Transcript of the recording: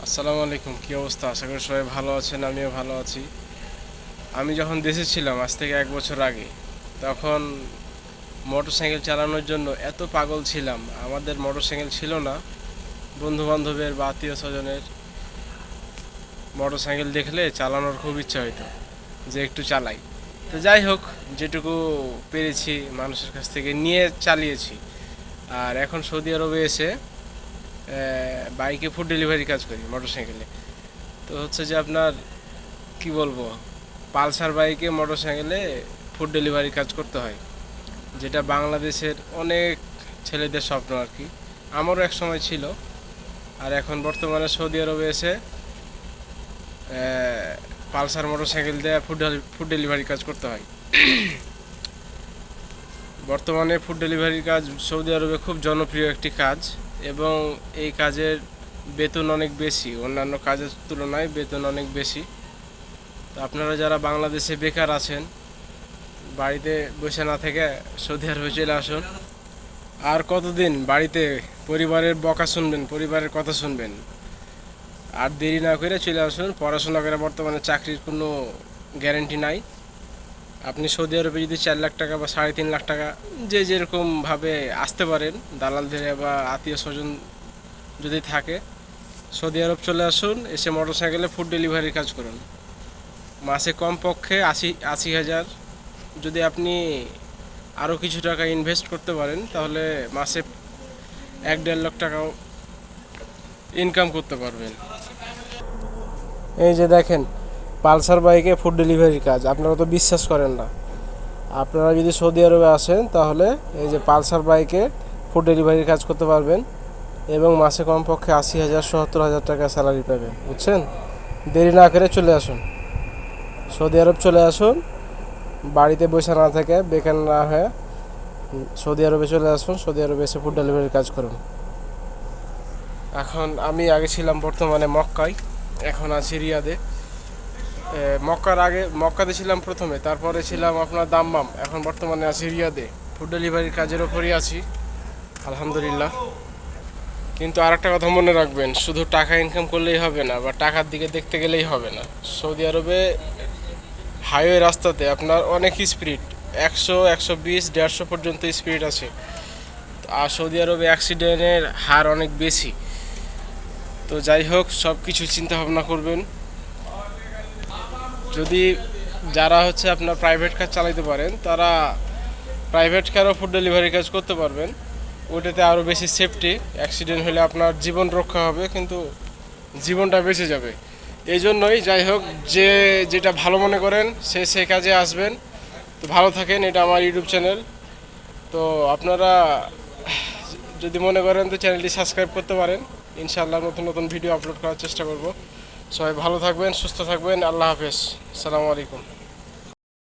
আসসালামু আলাইকুম, কী অবস্থা? আশা করি সবাই ভালো আছেন, আমিও ভালো আছি। আমি যখন দেশে ছিলাম আজ থেকে 1 বছর আগে, তখন মোটরসাইকেল চালানোর জন্য এত পাগল ছিলাম। আমাদের মোটরসাইকেল ছিল না, বন্ধু বান্ধবের বা আত্মীয় স্বজনের মোটরসাইকেল দেখলে চালানোর খুব ইচ্ছা হইতো যে একটু চালাই। তো যাই হোক, যেটুকু পেরেছি মানুষের কাছ থেকে নিয়ে চালিয়েছি। আর এখন সৌদি আরবে এসে বাইকে ফুড ডেলিভারি কাজ করি মোটরসাইকেলে। তো হচ্ছে যে আপনার কি বলবো, পালসার বাইকে মোটরসাইকেলে ফুড ডেলিভারি কাজ করতে হয়, যেটা বাংলাদেশের অনেক ছেলেদের স্বপ্ন আর কি। আমারও এক সময় ছিল। আর এখন বর্তমানে সৌদি আরবে এসে পালসার মোটরসাইকেল দিয়ে ফুড ডেলিভারি কাজ করতে হয়। বর্তমানে ফুড ডেলিভারির কাজ সৌদি আরবে খুব জনপ্রিয় একটি কাজ, এবং এই কাজের বেতন অনেক বেশি, অন্যান্য কাজের তুলনায় বেতন অনেক বেশি। তো আপনারা যারা বাংলাদেশে বেকার আছেন, বাড়িতে বসে না থেকে সৌদি আরবে চলে আসুন। আর কতদিন বাড়িতে পরিবারের বকা শুনবেন, পরিবারের কথা শুনবেন? আর দেরি না করে চলে আসুন। পড়াশোনা করে বর্তমানে চাকরির কোনো গ্যারেন্টি নাই। আপনি সৌদি আরবে যদি 4 লাখ টাকা বা 3.5 লাখ টাকা, যে যেরকমভাবে আসতে পারেন, দালাল ধরে বা আত্মীয় স্বজন যদি থাকে, সৌদি আরব চলে আসুন। এসে মোটর সাইকেলে ফুড ডেলিভারির কাজ করুন। মাসে কমপক্ষে 80,000, যদি আপনি আরও কিছু টাকা ইনভেস্ট করতে পারেন তাহলে মাসে 1-1.5 লাখ টাকাও ইনকাম করতে পারবেন। এই যে দেখেন, পালসার বাইকে ফুড ডেলিভারির কাজ আপনারা তো বিশ্বাস করেন না। আপনারা যদি সৌদি আরবে আসেন তাহলে এই যে পালসার বাইকে ফুড ডেলিভারির কাজ করতে পারবেন, এবং মাসে কমপক্ষে 80,000 70,000 টাকা স্যালারি পাবেন, বুঝছেন? দেরি না করে চলে আসুন, সৌদি আরব চলে আসুন। বাড়িতে বসে না থেকে, বেকার না হয়ে সৌদি আরবে চলে আসুন। সৌদি আরবে এসে ফুড ডেলিভারির কাজ করুন। এখন আমি আগে ছিলাম বর্তমানে মক্কায়, এখন আছি রিয়াদে। মক্কাতে ছিলাম প্রথমে, তারপরে ছিলাম আপনার দাম্মাম, এখন বর্তমানে আছি রিয়াদে। ফুড ডেলিভারির কাজের ওপরই আছি, আলহামদুলিল্লাহ। কিন্তু আর একটা কথা মনে রাখবেন, শুধু টাকা ইনকাম করলেই হবে না, বা টাকার দিকে দেখতে গেলেই হবে না। সৌদি আরবে হাইওয়ে রাস্তাতে আপনার অনেক স্পিড, 100, 120, 150 পর্যন্ত স্পিড আছে। আর সৌদি আরবে অ্যাক্সিডেন্টের হার অনেক বেশি। তো যাই হোক, সব কিছু চিন্তা ভাবনা করবেন। যদি যারা হচ্ছে আপনার প্রাইভেট কার চালাতে পারেন, তারা প্রাইভেট কারও ফুড ডেলিভারি কাজ করতে পারবেন। ওইটাতে আরও বেশি সেফটি, অ্যাক্সিডেন্ট হলে আপনার জীবন রক্ষা হবে, কিন্তু জীবনটা বেঁচে যাবে। এই জন্যই যাই হোক, যে যেটা ভালো মনে করেন সে কাজে আসবেন। তো ভালো থাকেন, এটা আমার ইউটিউব চ্যানেল। তো আপনারা যদি মনে করেন তো চ্যানেলটি সাবস্ক্রাইব করতে পারেন। ইনশাআল্লাহ নতুন নতুন ভিডিও আপলোড করার চেষ্টা করব। সবাই ভালো থাকবেন, সুস্থ থাকবেন। আল্লাহ হাফেজ, আসসালামু আলাইকুম।